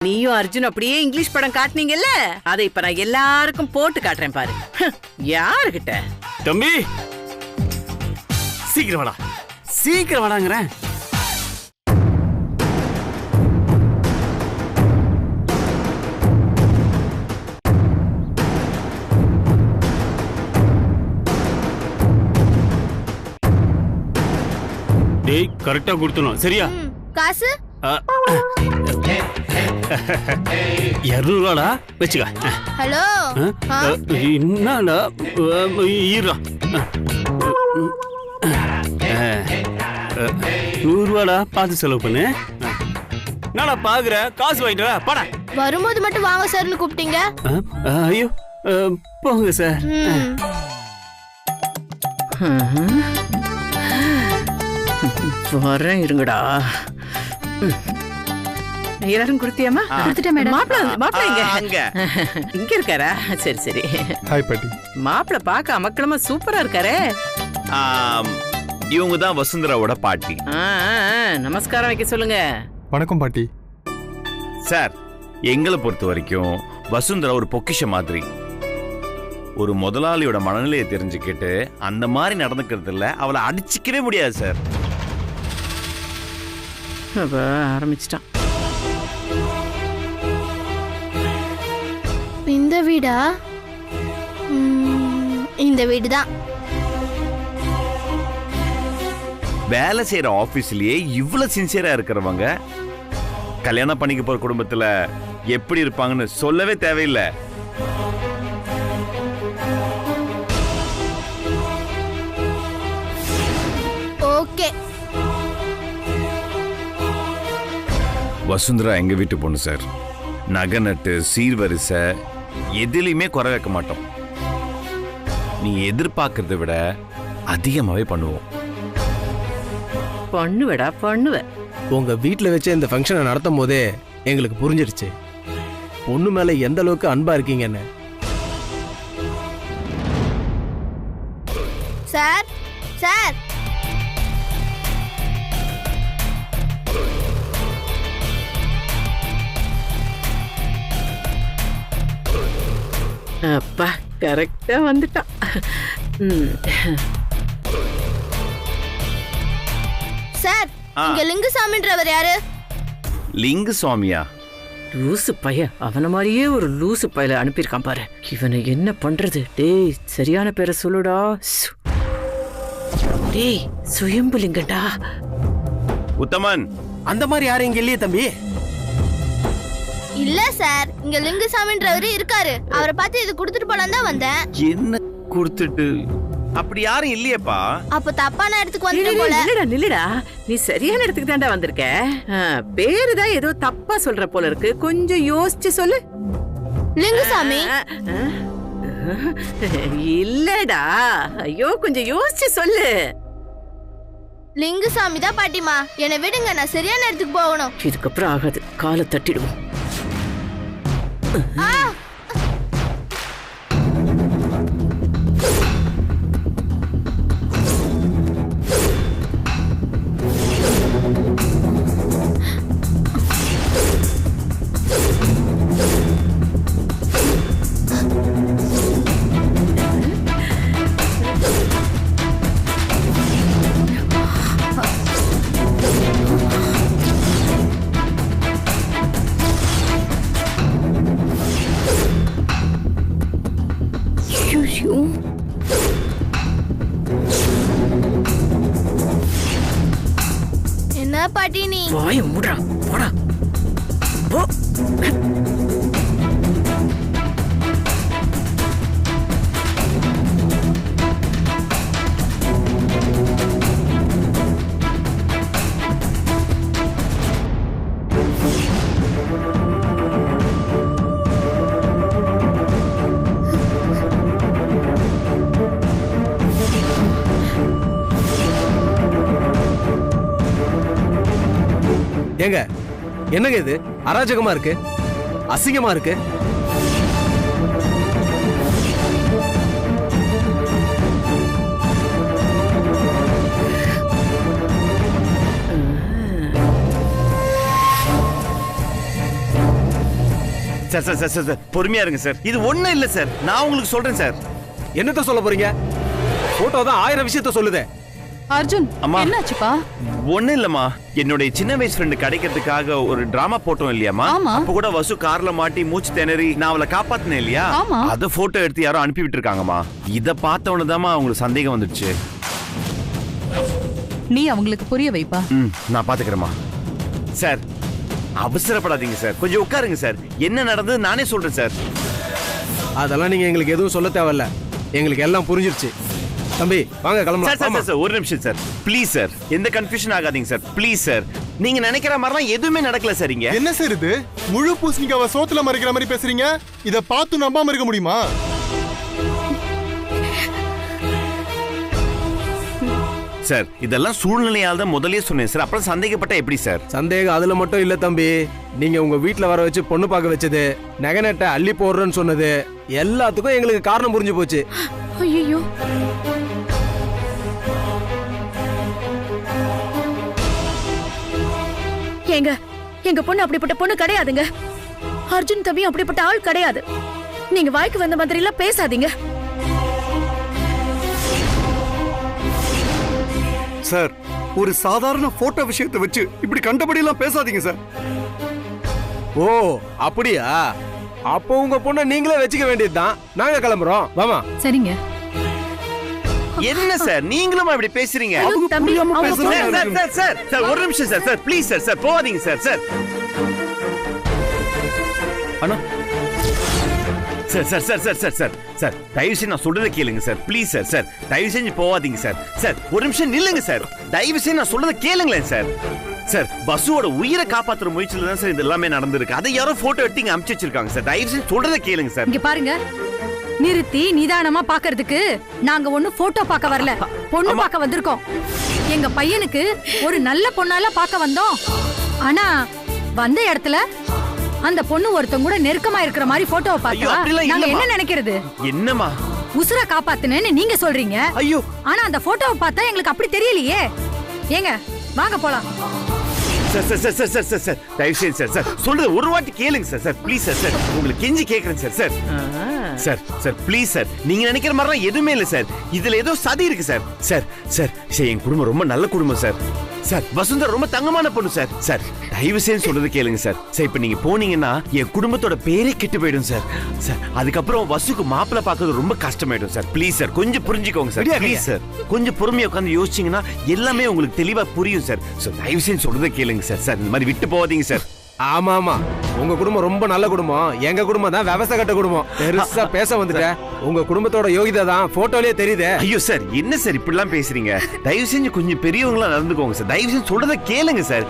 நீயும் அர்ஜுன் அப்படியே இங்கிலீஷ் படம் காட்டுனீங்கல்ல, அதை இப்ப நான் எல்லாருக்கும் போட்டு காட்டுறேன் பாரு. யாருகிட்ட? தம்பி சீக்கிரம் வாடா, சீக்கிரம் வாடாங்கிறேன். டேய் கரெக்டா கொடுத்தணும் சரியா? காசு 200 ரூபாடா வச்சுக்க. ஹலோ என்னடா ஈரா 100 ரூபாடா பார்த்து செலவு பண்ணு. என்னடா பாக்குற, காசு வாங்கிட்டு வா பாடா. வரும்போது மட்டும் வாங்க சார்னு கூப்பிட்டீங்க. ஐயோ போங்க சார். வரேன் இருங்கடா. எல்லாரும் கொடுத்தியாமா? கொடுத்துட்டேன் மேடம். மாப்பிள்ள இங்க இருக்காரா? சரி சரி. ஹாய் பாட்டி. மாப்பிள்ள பார்க்க அமக்களமா சூப்பரா இருக்காரே. இவங்க தான் வசுந்தராவோட பாட்டி. நமஸ்காரம் வைக்க சொல்லுங்க. வணக்கம் பாட்டி. சார், எங்களை பொறுத்த வரைக்கும் வசுந்தரா ஒரு பொக்கிஷ மாதிரி. ஒரு முதலாளியோட மனநிலையை தெரிஞ்சுக்கிட்டு அந்த மாதிரி நடந்துக்கிறது இல்ல, அவளை அடிச்சுக்கவே முடியாது சார். ஆரம்பிச்சிட்டான். இந்த வீடா? இந்த வீடுதான். வேலை செய்யற ஆபீஸ்லயே இவ்வளவு சின்சியரா இருக்கிறவங்க கல்யாணம் பண்ணிக்க போற குடும்பத்துல எப்படி இருப்பாங்கன்னு சொல்லவே தேவையில்லை. ஓகே. வசுந்தரா எங்க வீட்டு பொண்ணு சார். நகை நட்டு சீர்வரிசை எதிலையுமே குறை வைக்க மாட்டோம். நீ எதிர்பார்க்கறத விட அதிகமாவே பண்ணுவோம். பண்ணுவடா பண்ணுவ. உங்க வீட்டில் வச்சு இந்த ஃபங்க்ஷனை நடத்தும் போதே எங்களுக்கு புரிஞ்சிருச்சு பொண்ணு மேல எந்த அளவுக்கு அன்பா இருக்கீங்கன்னு. சார் சார் அப்பா கரெக்டா வந்துட்டான். சார், இங்க லிங்குசாமின்றவர் யாரு? லிங்கு சுவாமியா? லூசு பைய, அவன மாதிரியே ஒரு லூசு பையல அனுப்பியிருக்கான் பாரு. இவனை என்ன பண்றது? டேய் சரியான பேரை சொல்லுடா. டேய் சுயம்புலிங்கடா. உத்தமன், அந்த மாதிரி யாரும் இங்க இல்லையே தம்பி. இல்ல சார், இங்க லிங்குசாமின்றவர் இருக்காரு. அவரை பார்த்து இது கொடுத்துட்டு போலாம் தான் வந்தேன். என்ன கொடுத்துட்டு? அப்படி யாரும் இல்லையேப்பா. அப்ப தப்பான இடத்துக்கு வந்து போல. நில்லுடா, நீ சரியான இடத்துக்கு தான்டா வந்திருக்க. பேருதான் ஏதோ தப்பா சொல்ற போல இருக்கு. கொஞ்சம் யோசிச்சு சொல்லு. லிங்குசாமி இல்லடா, ஐயோ கொஞ்சம் யோசிச்சு சொல்லு. லிங்குசாமி தான் பாட்டிமா. என்னை விடுங்க, நான் சரியான இடத்துக்கு போகணும். இதுக்கப்புறம் ஆகாது, காலை தட்டிடுவோம். என்ன பாட்டி நீ? வாய மூடுடா, போடா. போ. ஏங்க என்னங்க இது அராஜகமா இருக்கு, அசிங்கமா இருக்கு. சார் சார் சார் சார் பொறுமையா இருங்க சார். இது ஒண்ணும் இல்ல சார். நான் உங்களுக்கு சொல்றேன் சார். என்னத்த சொல்ல போறீங்க? போட்டோ தான் 1000 விஷயத்த சொல்லுதே. அர்ஜுன், அம்மா. என்னாச்சுப்பா? ஒண்ணும் இல்லம்மா, என்னுடைய சின்ன வயசு ஃப்ரெண்டு கிடைக்கிறதுக்காக ஒரு டிராமா போட்டோம் இல்லையாமா? ஆமா. அப்ப கூட வசு கார்ல மாட்டி மூச்சு திணறி நான் அவளை காப்பாத்தினேன் இல்லையா? ஆமா. அத போட்டோ எடுத்து யாரோ அனுப்பி விட்டுருக்காங்கம்மா. இத பார்த்தவனதாம்மா அவங்களுக்கு சந்தேகம் வந்துடுச்சு. நீ அவங்களுக்கு புரிய வைப்பா. நான் பாத்துக்கிறேம்மா. சார் அவசரப்படாதீங்க சார், கொஞ்சம் உட்காருங்க சார். என்ன நடந்தது நானே சொல்றேன் சார். அதெல்லாம் நீங்க எங்களுக்கு எதுவும் சொல்ல தேவையில்ல, எங்களுக்கு எல்லாம் புரிஞ்சிருச்சு. தம்பி வாங்க கிளம்பலாம். சார் சார் சார் ஒரு நிமிஷம் சார், ப்ளீஸ் சார், எந்த கன்ஃபியூஷன் ஆகாதீங்க சார், ப்ளீஸ் சார். நீங்க நினைக்கிற மாதிரிலாம் எதுவுமே நடக்கல சார். இங்க என்ன சார் இது? முழு பூசணிக்காவை சோத்துல மறைக்கிற மாதிரி பேசுறீங்க. இத பார்த்து நம்பாம இருக்க முடியுமா? சார் இதெல்லாம் சூழ்நிலையால் தான் முதலே சொன்னேன் சார். அப்புறம் சந்தேகப்பட்ட எப்படி சார்? சந்தேகம் அதுல மட்டும் இல்ல தம்பி, நீங்க உங்க வீட்டுல வர வச்சு பொண்ணு பார்க்க வச்சது, நகை நட்டை அள்ளி போடுறேன்னு சொன்னது, எல்லாத்துக்கும் எங்களுக்கு காரணம் புரிஞ்சு போச்சு. ஐயோ, ஏங்க, எங்க பொண்ணு அப்படிப்பட்ட பொண்ணு கிடையாதுங்க. அர்ஜுன் தம்பி அப்படிப்பட்ட ஆள் கிடையாது. நீங்க வாய்க்கு வந்த மாதிரி எல்லாம் பேசாதீங்க. சார், ஒரு சாதாரண போட்டோ விஷயத்தை வச்சு இப்படி கண்டபடி எல்லாம் பேசாதீங்க சார். ஓ அப்படியா? அப்போ உங்க பொண்ணை நீங்களே வச்சுக்க வேண்டியதுதான். நாங்க கிளம்புறோம், வாமா. சரிங்க. என்ன சார் நீங்களும் இப்படி பேசுறீங்க? தம்பி, அவங்க sir sir sir sir sir ஒரு நிமிஷம் sir. Sir please sir, sir போகாதீங்க சார். சார் அண்ணா sir sir sir sir sir sir sir தயவு செஞ்சு நான் சொல்றதை கேளுங்க சார், ப்ளீஸ் சார். சார் தயவு செஞ்சு போகாதீங்க சார். சார் ஒரு நிமிஷம் நில்லுங்க சார், தயவு செஞ்சு நான் சொல்றதை கேளுங்களேன் சார். சார் பஸ்ஸோட உயிரை காப்பாத்துற முயற்சியில தான் சார் இது எல்லாமே நடந்திருக்கு. அதை யாரோ போட்டோ எடுத்து இங்க அனுப்பிச்சு வச்சிருக்காங்க சார். தயவு செஞ்சு சொல்றதை கேளுங்க சார். இங்க பாருங்க, நிறுத்தி நிதானமா பாக்குறதுக்கு நாங்க ஒண்ணு போட்டோ பார்க்க வரல, பொண்ணு பார்க்க வந்திருக்கோம். எங்க பையனுக்கு ஒரு நல்ல பொண்ணால பார்க்க வந்தோம். ஆனா வந்த இடத்துல அந்த பொண்ணு ஒருத்தங்க கூட நெருக்கமா இருக்கிற மாதிரி போட்டோவை பார்த்தா நாங்க என்ன நினைக்கிறது? என்னமா உசுர காப்பாத்துனேன்னு நீங்க சொல்றீங்க. ஐயோ, ஆனா அந்த போட்டோவை பார்த்தா எங்களுக்கு அப்படி தெரியலையே. ஏங்க வாங்க போலாம். Sir sir sir sir sir sir sir தயவு செய்து சார். சார் சொல்றது ஒரு வாட்டி கேளுங்க sir. Sir please sir. Sir உங்களுக்கு கெஞ்சி கேட்கறேன் sir. Sir sir sir please sir, நீங்க நினைக்கிற மாதிரிலாம் எதுவுமே இல்லை சார். இதுல ஏதோ சதி இருக்கு சார். சார் சார் சார் என் குடும்பம் ரொம்ப நல்ல குடும்பம் சார். சார் வசுந்தரா ரொம்ப தங்கமான பொண்ணு சார். சார் தயவு செய்து சொல்றது கேளுங்க சார். சார் இப்ப நீங்க போனீங்கன்னா என் குடும்பத்தோட பேரே கெட்டு போயிடும் சார். சார் அதுக்கப்புறம் வசுக்கு மாப்பிள்ளை பார்க்கறது ரொம்ப கஷ்டமாயிடும் சார். ப்ளீஸ் சார் கொஞ்சம் புரிஞ்சுக்கோங்க சார். ப்ளீஸ் சார் கொஞ்சம் பொறுமையா உட்காந்து யோசிச்சீங்கன்னா எல்லாமே உங்களுக்கு தெளிவா புரியும் சார். சார் தயவு செய்து சொல்றதை கேளுங்க சார். சார் இந்த மாதிரி விட்டு போகாதீங்க சார். ஆமா ஆமா, உங்க குடும்பம் ரொம்ப நல்ல குடும்பம். எங்க குடும்பம் தான் விவசாய கட்ட குடும்பம். பெருசா பேச வந்துட்டேன். உங்க குடும்பத்தோட யோகிதை தான் போட்டோலயே தெரியுதே. ஐயோ சார் என்ன சார் இப்படி எல்லாம் பேசுறீங்க? தயவு செஞ்சு கொஞ்சம் பெரியவங்களா நடந்துக்கோங்க சார். தயவு செஞ்சு சொல்றதை கேளுங்க சார்.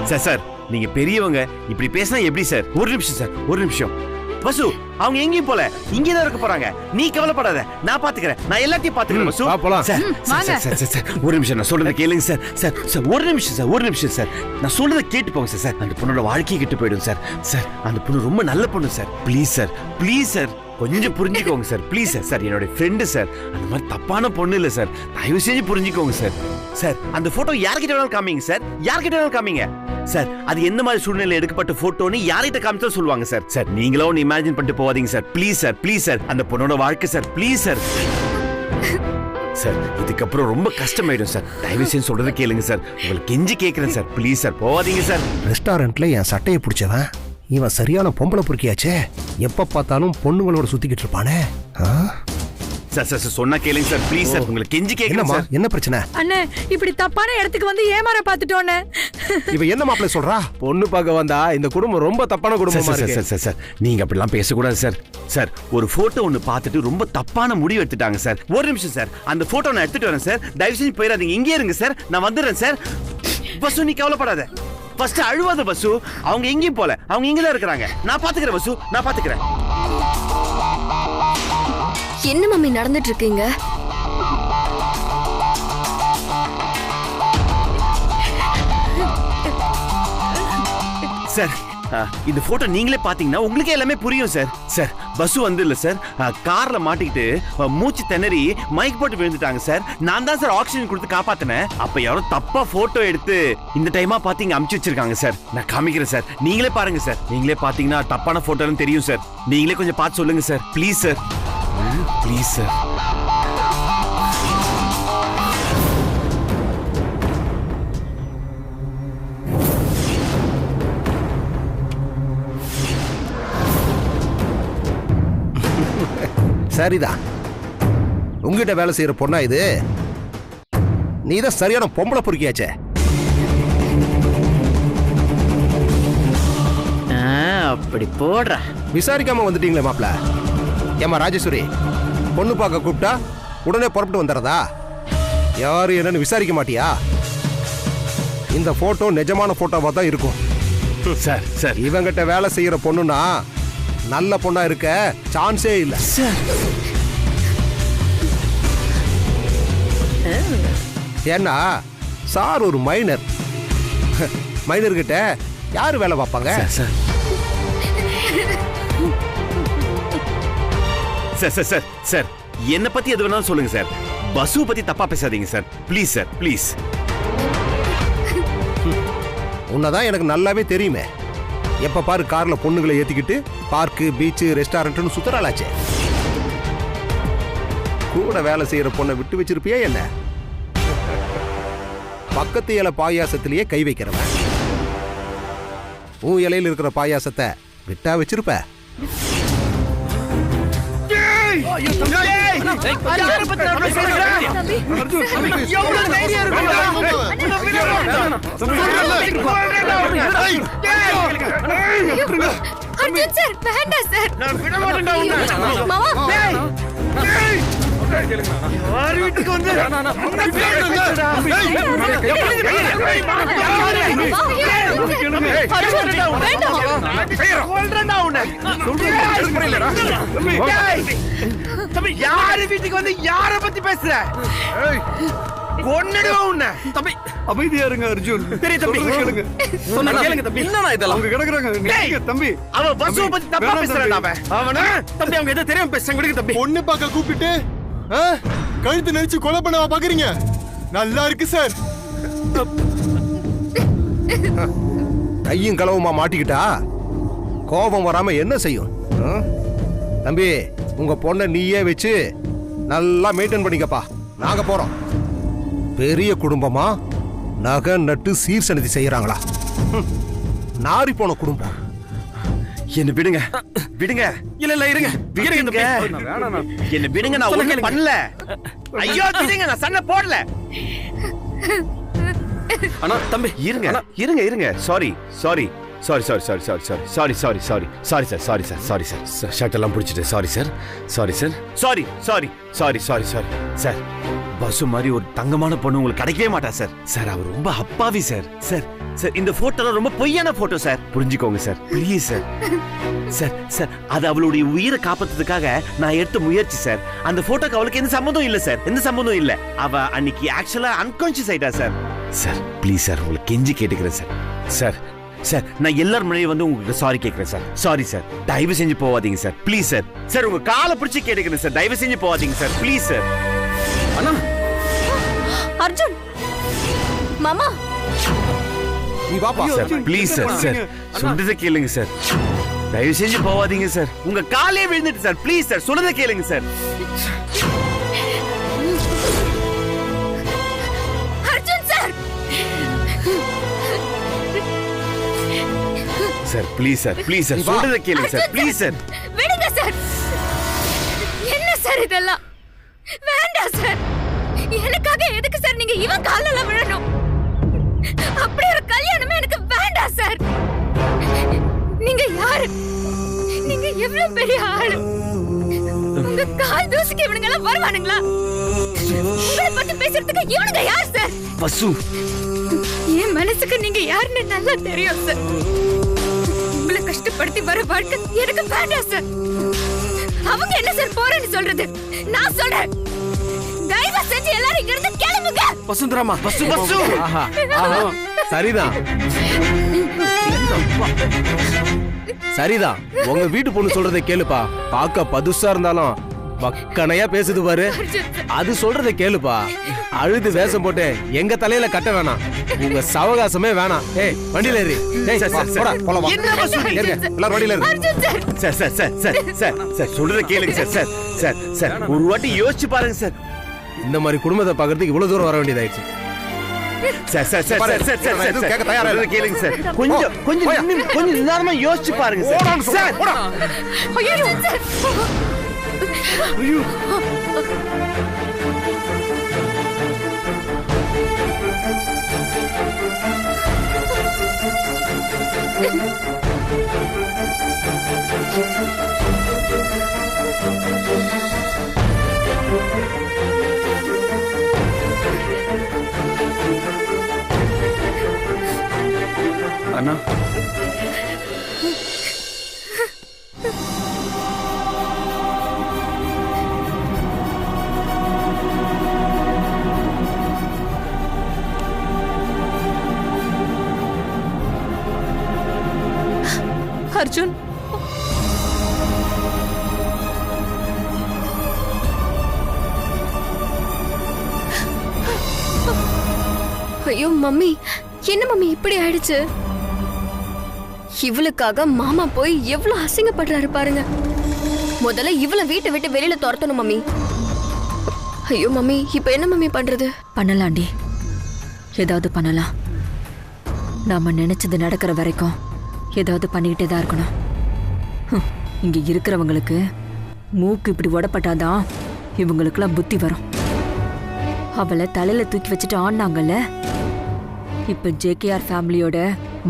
சார் சார் நீங்க பெரியவங்க இப்படி பேசினா எப்படி சார்? ஒரு நிமிஷம் சார், ஒரு நிமிஷம். வசு அவங்க எங்கேயும் போல, இங்கேதான் இருக்க போறாங்க. நீ கவலைப்படாத, நான் பாத்துக்கிறேன். நான் எல்லாத்தையும் பாத்துக்கிறேன் வசு. சார் சார் சார் சார் ஒரு நிமிஷம் நான் சொல்றதை கேளுங்க சார். சார் சார் ஒரு நிமிஷம் சார், ஒரு நிமிஷம் சார். நான் சொல்றதை கேட்டு போங்க சார். சார் அந்த பொண்ணோட வாழ்க்கையை கெட்டு போயிடும் சார். சார் அந்த பொண்ணு ரொம்ப நல்ல பொண்ணு sir. Please sir, please sir கொஞ்சம் புரிஞ்சுக்கோங்க சார். Please sir. சார் என்னோட ஃப்ரெண்டு சார், அந்த மாதிரி தப்பான பொண்ணு இல்லை சார். தயவு செஞ்சு புரிஞ்சுக்கோங்க சார். சார் அந்த போட்டோ யார்கிட்ட வேணாலும் காமிங்க சார், யார்கிட்ட வேணாலும் காமிங்க சார். அது எந்த மாதிரி சூழ்நிலை எடுக்கப்பட்ட போட்டோன்னு யார்கிட்ட காமிச்சா சொல்லுவாங்க சார். சார் நீங்களோ ஒன்று இமேஜின் பண்ணிட்டு போவாதீங்க sir. Please sir, please sir. அந்த பொண்ணோட வாழ்க்கை சார். Please sir. சார் இதுக்கப்புறம் ரொம்ப கஷ்டமாயிடும் சார். தயவு செஞ்சு சொல்றதை கேளுங்க சார். உங்களுக்கு கெஞ்சி கேட்கிறேன் சார். ப்ளீஸ் சார் போவாதீங்க சார். ரெஸ்டாரண்ட்ல என் சட்டையை பிடிச்சவன் இவன் சரியான பொம்பளை பொறுக்கியாச்சே. எப்ப பார்த்தாலும் பொண்ணுங்களோட சுத்திக்கிட்டு இருப்பானே. சார் சார் சொன்னா கேளுங்க சார். ப்ளீஸ் சார் உங்களுக்கு கெஞ்சி கேட்கிறேன் சார். என்ன பிரச்சனை? அண்ணே இப்படி தப்பான இடத்துக்கு வந்து ஏமாற பாத்துட்டோன்னு. இவ என்ன மாப்பிள்ளை சொல்றா? பொண்ணு பார்க்க வந்தா இந்த குடும்பம் ரொம்ப தப்பான குடும்பமா இருக்கு. சார் சார் சார் நீங்க அப்படிலாம் பேசக்கூடாது சார். சார் ஒரு போட்டோ ஒன்னு பார்த்துட்டு ரொம்ப தப்பான முடிவு எடுத்துட்டாங்க சார். ஒரு நிமிஷம் சார், அந்த போட்டோ நான் எடுத்துட்டு வரேன் சார். தயவு செஞ்சு போயிடாதீங்க, இங்கே இருங்க சார். நான் வந்துடுறேன் சார். வசு நீ கவலைப்படாத. ஃபர்ஸ்ட் அழுவாத வசு. அவங்க எங்கேயும் போல, அவங்க இங்கதான் இருக்கிறாங்க. நான் பாத்துக்கிறேன் வசு, நான் பாத்துக்கிறேன். என்ன மம்மி நடந்துட்டு இருக்கீங்க? சார் இந்த போட்டோ நீங்களே பாத்தீங்கன்னா உங்களுக்கே எல்லாமே புரியும் சார். சார் பஸ் வந்து இல்ல சார், கார்ல மாட்டிக்கிட்டு மூச்சு திணறி மைக் போட்டு விழுந்துட்டாங்க சார். நான் தான் சார் ஆக்சிஜன் கொடுத்து காப்பாத்தினேன். அப்ப யாரோ தப்பா போட்டோ எடுத்து இந்த டைமா பாத்தீங்க அமுச்சு வச்சிருக்காங்க சார். நான் காமிக்கிறேன் சார், நீங்களே பாருங்க சார். நீங்களே பாத்தீங்கன்னா தப்பான போட்டோன்னு தெரியும் சார். நீங்களே கொஞ்சம் பார்த்து சொல்லுங்க sir, please sir, please sir. சரிதான், உங்ககிட்ட வேலை செய்யற பொண்ணா இது? நீதான் சரியான பொம்பளை பொறுக்கியாச்சே. அப்படி போடுற. விசாரிக்காம வந்துட்டீங்களே மாப்பிள. ஏமா ராஜேஸ்வரி, பொண்ணு பார்க்க கூப்பிட்டா உடனே புறப்பட்டு வந்துடுறதா? யாரு என்னன்னு விசாரிக்க மாட்டியா? இந்த போட்டோ நிஜமான போட்டோவா தான் இருக்கும். சார் சார் இவங்கிட்ட வேலை செய்யற பொண்ணுனா நல்ல பொண்ணா இருக்க சான்ஸே இல்ல சார். ஏன்னா சார் ஒரு மைனர். மைனர் கிட்ட யாரு வேலை பார்ப்பாங்க? Sir sir sir sir sir என்ன பத்தி எது வேணாலும் சொல்லுங்க சார். பசு பத்தி தப்பா பேசாதீங்க சார், ப்ளீஸ் சார், ப்ளீஸ். உன்னதான் எனக்கு நல்லாவே தெரியுமே. எப்ப பாரு கார்ல பொண்ணுகளை ஏத்திக்கிட்டு பார்க்கு, பீச்சு, ரெஸ்டாரண்ட்னு சுத்தராளாச்சே. கூட வேலை செய்யற பொண்ணை விட்டு வச்சிருப்பியா என்ன? பக்கத்து இலை பாயாசத்திலேயே கை வைக்கிறவன் உன் இலையில இருக்கிற பாயாசத்தை விட்டா வச்சிருப்ப? அர்ஜுன் சார், வேண்டாம் சார். நான் விட மாட்டேன்டா. மாமா யார் வீட்டுக்கு வந்து யாரு வீட்டுக்கு வந்து யார பத்தி பேசுற? அமைதியா இருங்க அர்ஜுன். பெரிய தம்பி கேளுங்க, சொன்னா கேளுங்க தம்பி. என்னடா இதெல்லாம்? அவங்க கிடக்குறாங்க தம்பி. அவன் பஸ்ஸை பத்தி தப்பா பேசுறான்டா அவன். அவனா தம்பி அவங்க எதை தெரியாம பேசுறாங்க. விடுங்க தம்பி. பொண்ணு பார்க்க கூப்பிட்டு கழுத்து நெரிச்சு கொலை பண்ணவா பாக்குறீங்க? நல்லா இருக்கு சார். கையும் களவுமா மாட்டிக்கிட்டா கோபம் வராம என்ன செய்யும்? தம்பி, உங்க பொண்ணை நீயே வச்சு நல்லா மெயின்டைன் பண்ணிக்கப்பா. நாங்க போறோம். பெரிய குடும்பமா நகை நட்டு சீர்சனதி செய்யறாங்களா? நாரி போன குடும்பம். என்ன விடுங்க, விடுங்க. இல்ல இல்ல இருங்க, விடுங்க. என்ன விடுங்க, நான் ஒண்ணும் பண்ணல. ஐயோ விடுங்க, நான் சண்டை போடல. அண்ணா தம்பி இருங்க இருங்க இருங்க. Sorry sorry sorry sorry sorry sorry sorry sorry sorry sorry sorry sir sorry sir sorry sir shirt எல்லாம் பிடிச்சிட்டு sorry sir sorry sir sorry sorry sorry sorry sorry sir. பசு மாதிரி ஒரு தங்கமான பொண்ணு உங்களுக்கு கிடைக்கவே மாட்டா சார். சார் அவர் ரொம்ப அப்பாவி சார். சார் சார் இந்த போட்டோ ரொம்ப பொய்யான போட்டோ சார், புரிஞ்சுக்கோங்க sir, please sir. Sir sir அது அவளுடைய உயிரை காப்பாத்துறதுக்காக நான் எடுத்த முயற்சி சார். அந்த போட்டோக்கு அவளுக்கு எந்த சம்மந்தம் இல்ல சார், எந்த சம்மந்தம் இல்ல. அவ அன்னைக்கு ஆக்சுவலா அன்கான்ஷியஸ் ஆயிட்டா சார். சார் ப்ளீஸ் சார், உங்களுக்கு கெஞ்சி கேட்டுக்கிறேன் சார். சார் சார் நான் எல்லாரும் முன்னாடி வந்து உங்களுக்கு சாரி கேட்கிறேன் சார். சாரி சார், தயவு செஞ்சு போவாதீங்க சார், ப்ளீஸ் சார். சார் உங்க காலை பிடிச்சி கேட்டுக்கிறேன் சார், தயவு செஞ்சு போவாதீங்க சார், ப்ளீஸ் சார். அண்ணா அர்ஜுன் மாமா நீ வாப்பா சார், ப்ளீஸ் சார். சார் சொல்றதை கேளுங்க சார், தயவு செஞ்சு போவாதீங்க சார். உங்க காலே விழுந்துட்டு சார், ப்ளீஸ் சார், சொல்றதை கேளுங்க sir. Arjun sir. Sir please sir, please sir, சொல்றதை கேளுங்க சார், ப்ளீஸ் சார். விடுங்க சார். என்ன சார் இதெல்லாம்? வேண்டாம் சார். எனக்காக எதுக்கு சார் நீங்க இவன் கால்ல விழணும்? அப்படி ஒரு கல்யாணமே எனக்கு வேண்டாம் சார். நீங்க யாரு? நீங்க எவ்வளவு பெரிய ஆளு? உங்க கால் தூசிக்கு இவனுங்க எல்லாம் வருவானுங்களா? உங்களை பத்தி பேசுறதுக்கு இவனுங்க யார் சார்? பசு, என் மனசுக்கு நீங்க யாருன்னு நல்லா தெரியும் சார். உங்களை கஷ்டப்படுத்தி வர வாழ்க்கை எனக்கு வேண்டாம் சார். அவங்க என்ன சார் போறேன்னு சொல்றது? நான் சொல்றேன், தயவு செஞ்சு எல்லாரும் இங்க இருந்து கிளம்புங்க. வசுந்தராமா, பசு பசு. சரிதான். சரிதான், உங்க வீட்டு பொண்ணு சொல்றதை கேளுப்பா. பார்க்க பதுசா இருந்தாலும் வக்கனையா பேசுது பாரு, அது சொல்றதை கேளுப்பா. அழுது வேஷம் போட்டு எங்க தலையில கட்ட வேணாம், உங்க சவகாசமே வேணாம். ஏய் வண்டியில ஏறி. எல்லாரும் வண்டியில ஏறி. Sir sir sir sir sir sir சொல்றத கேளுங்க சார். சார் சார் சார் ஒரு வாட்டி யோசிச்சு பாருங்க சார். இந்த மாதிரி குடும்பத்தை பார்க்கறதுக்கு இவ்வளவு தூரம் வர வேண்டியதாயிடுச்சு. Sir sir sir sir sir sir எதுவும் கேட்க தயாரா இல்ல. கேளுங்க சார். கொஞ்சம் நிதானமா யோசிச்சு பாருங்க சார். சார் ஐயோ ஐயோ அண்ணா அர்ஜுன், ஐயோ மம்மி, என்ன மம்மி இப்படி ஆயிடுச்சு? இவளுக்காக மாமா போய் எவ்வளவு அசிங்கப்படுறாரு பாருங்க. முதல்ல இவளை வீட்டை விட்டு வெளியில துரத்தணும் மம்மி. ஐயோ மம்மி, இப்ப என்ன மம்மி பண்றது? பண்ணலாண்டி, ஏதாவது பண்ணலாம். நாம நினைச்சது நடக்கிற வரைக்கும் ஏதாவது பண்ணிக்கிட்டே தான் இருக்கணும். இங்க இருக்கிறவங்களுக்கு மூக்கு இப்படி உடப்பட்டாதான் இவங்களுக்குலாம் புத்தி வரும். அவளை தலையில தூக்கி வச்சுட்டு ஆடினாங்கல்ல, இப்ப ஜேகேஆர் ஃபேமிலியோட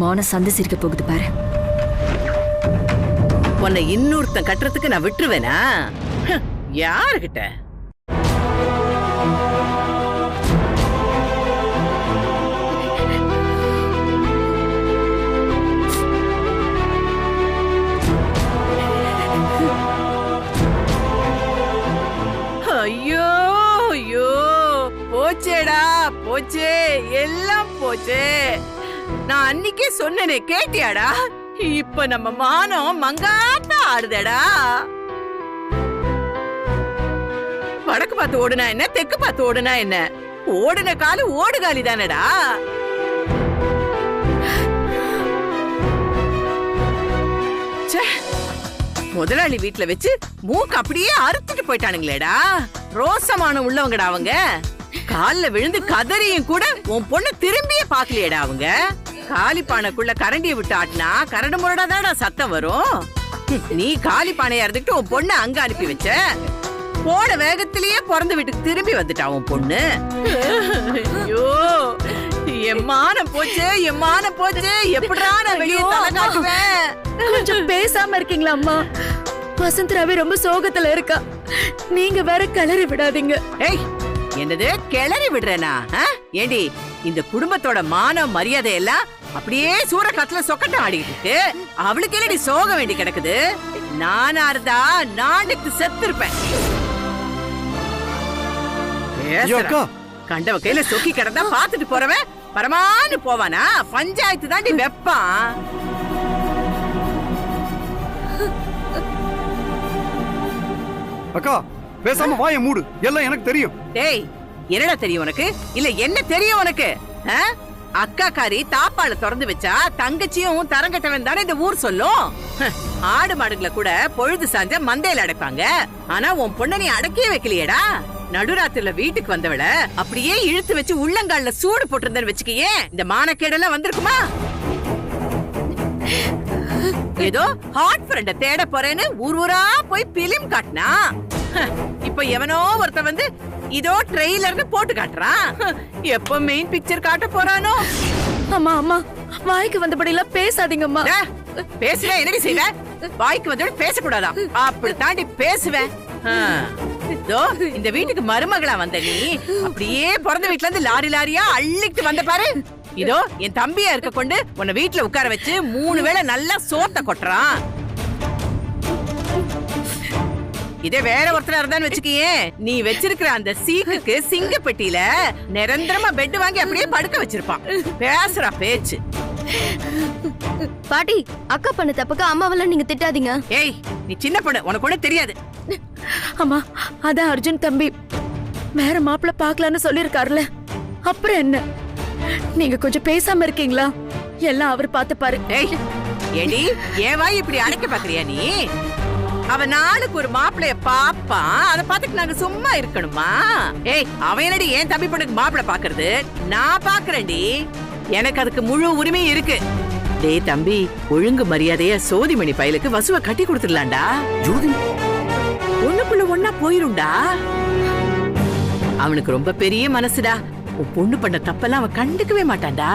மான சந்தை சிரிக்க போகுது பாரு. உன்னை இன்னொருத்தன் கட்டுறதுக்கு நான் விட்டுருவேனா? யாருகிட்ட? ஐயோ ஐயோ, போச்சேடா போச்சே, எல்லாம் போச்சே. நான் அன்னைக்கே சொன்னேனே, கேட்டியாடா? இப்ப நம்ம மானம் மங்காத்தா ஆடுதடா. வடக்கு பார்த்து ஓடுனா என்ன, தெற்கு பார்த்து ஓடுனா என்ன, ஓடுன காலு ஓடுகாலி தானடா. முதலாளி வீட்டுல வச்சு மூக்கு அப்படியே அறுத்துட்டு போயிட்டானுங்களேடா. ரோசமான உள்ளவங்கடா அவங்க. கால்ல விழுந்து கதறியும் கூட உன் பொண்ணு திரும்பியே பாக்கலையேடா அவங்க. காலி பானைக்குள்ள கரண்டியை விட்டு ஆட்டினா கரடு முரடாதாடா சத்தம் வரும். நீ காலி பானையா இருந்துட்டு உன் பொண்ணு அங்க அனுப்பி வச்ச. போன வேகத்திலேயே பிறந்த வீட்டுக்கு திரும்பி வந்துட்டா உன் பொண்ணு. ஐயோ, எம்மான போச்சு, எம்மான போச்சு. எப்படா நான் வெளியே தலை காட்டுவேன்? கொஞ்சம் பேசாம இருக்கீங்களா அம்மா? வசந்தராவே ரொம்ப சோகத்துல இருக்கா, நீங்க வேற கிளறி விடாதீங்க. ஏய், என்னது கிளறி விடுறேனா? ஏண்டி, இந்த குடும்பத்தோட மான மரியாதை எல்லாம் அப்படியே சூறக்காத்துல சொக்கட்டம் ஆடிட்டு இருக்கு. அவளுக்கு என்னடி சோக வேண்டி கிடக்குது? நானா இருந்தா நாண்டுக்கு செத்து இருப்பேன். கண்டவ கையில சொக்கி கிடந்தா பாத்துட்டு போறவன் பரமானு போவானா? பஞ்சாயத்து தாண்டி வெப்பான். அக்கா, பேசாம வாயை மூடு, எல்லாம் எனக்கு தெரியும். டேய், என்னடா தெரியும் உனக்கு? இல்ல என்ன தெரியும் உனக்கு? அக்கா காரி தாப்பால திறந்து வச்சா தங்கச்சியும் தரங்கட்டவன் தானே இந்த ஊர் சொல்லும். ஆடு மாடுகளை கூட பொழுது சாஞ்ச மந்தையில அடைப்பாங்க. ஆனா உன் பொண்ண நீ அடக்கியே வைக்கலையேடா. நடுராத்திரில வீட்டுக்கு வந்தவள அப்படியே இழுத்து வச்சு உள்ளங்கால்ல சூடு போட்டிருந்தேன்னு வச்சுக்கியே, இந்த மானக்கேடெல்லாம் வந்திருக்குமா? ஏதோ ஹாட் ஃப்ரெண்ட தேட போறேன்னு ஊர் ஊரா போய் பிலிம் காட்டினா. இப்ப எவனோ ஒருத்த வந்து இதோ ட்ரெய்லர்னு போட்டு காட்டுறான். எப்ப மெயின் பிக்சர் காட்ட போறானோ? அம்மா அம்மா, வாய்க்கு வந்தபடியெல்லாம் பேசாதீங்கம்மா. பேசுவேன், என்னடி செய்வ? வாய்க்கு வந்தோட பேசக்கூடாதா? அப்படி தாண்டி பேசுவேன். இதோ இந்த வீட்டுக்கு மருமகளா வந்த நீ அப்படியே பிறந்த வீட்டுல இருந்து லாரி லாரியா அள்ளிட்டு வந்த பாரு. இதோ என் தம்பியா இருக்க கொண்டு உன்னை வீட்டுல உட்கார வச்சு 3 வேளை நல்லா சோத்த கொட்டுறான். இதே வேற ஒருத்தரா இருந்தான்னு வச்சுக்கியே, நீ வச்சிருக்கிற அந்த சீக்குக்கு சிங்க பெட்டியில நிரந்தரமா பெட் வாங்கி அப்படியே படுக்க வச்சிருப்பான். பேசுறா பேச்சு. பாட்டி அக்கா பண்ண தப்புக்கு அம்மாவெல்லாம் நீங்க திட்டாதீங்க. ஏய் நீ சின்ன பொண்ணு, உனக்கு கூட தெரியாது. அம்மா அதான் அர்ஜுன் தம்பி வேற மாப்பிள்ள பாக்கலான்னு சொல்லிருக்காருல, அப்புறம் என்ன? நீங்க கொஞ்சம் பேசாம இருக்கீங்களா? எல்லாம் அவர் பார்த்து பாரு. ஏய் ஏடி ஏன் வாய் இப்படி அடைக்க பாக்குறியா நீ? அவன் நாளுக்கு ஒரு மாப்பிளைய பாப்பான், அதை பார்த்துட்டு நாங்க சும்மா இருக்கணுமா? ஏய் அவன் என்னடி ஏன் தம்பி பொண்ணுக்கு மாப்பிளை பாக்குறது? நான் பாக்குறேன்டி, எனக்கு அதுக்கு முழு உரிமை இருக்கு. டேய் தம்பி, ஒழுங்கு மரியாதையா சோதிமணி பயலுக்கு வசுவ கட்டி கொடுத்துடலாம்டா. ஒண்ணுக்குள்ள ஒன்னா போயிரும்டா. அவனுக்கு ரொம்ப பெரிய மனசுடா. உன் பொண்ணு பண்ண தப்பெல்லாம் அவன் கண்டுக்கவே மாட்டான்டா.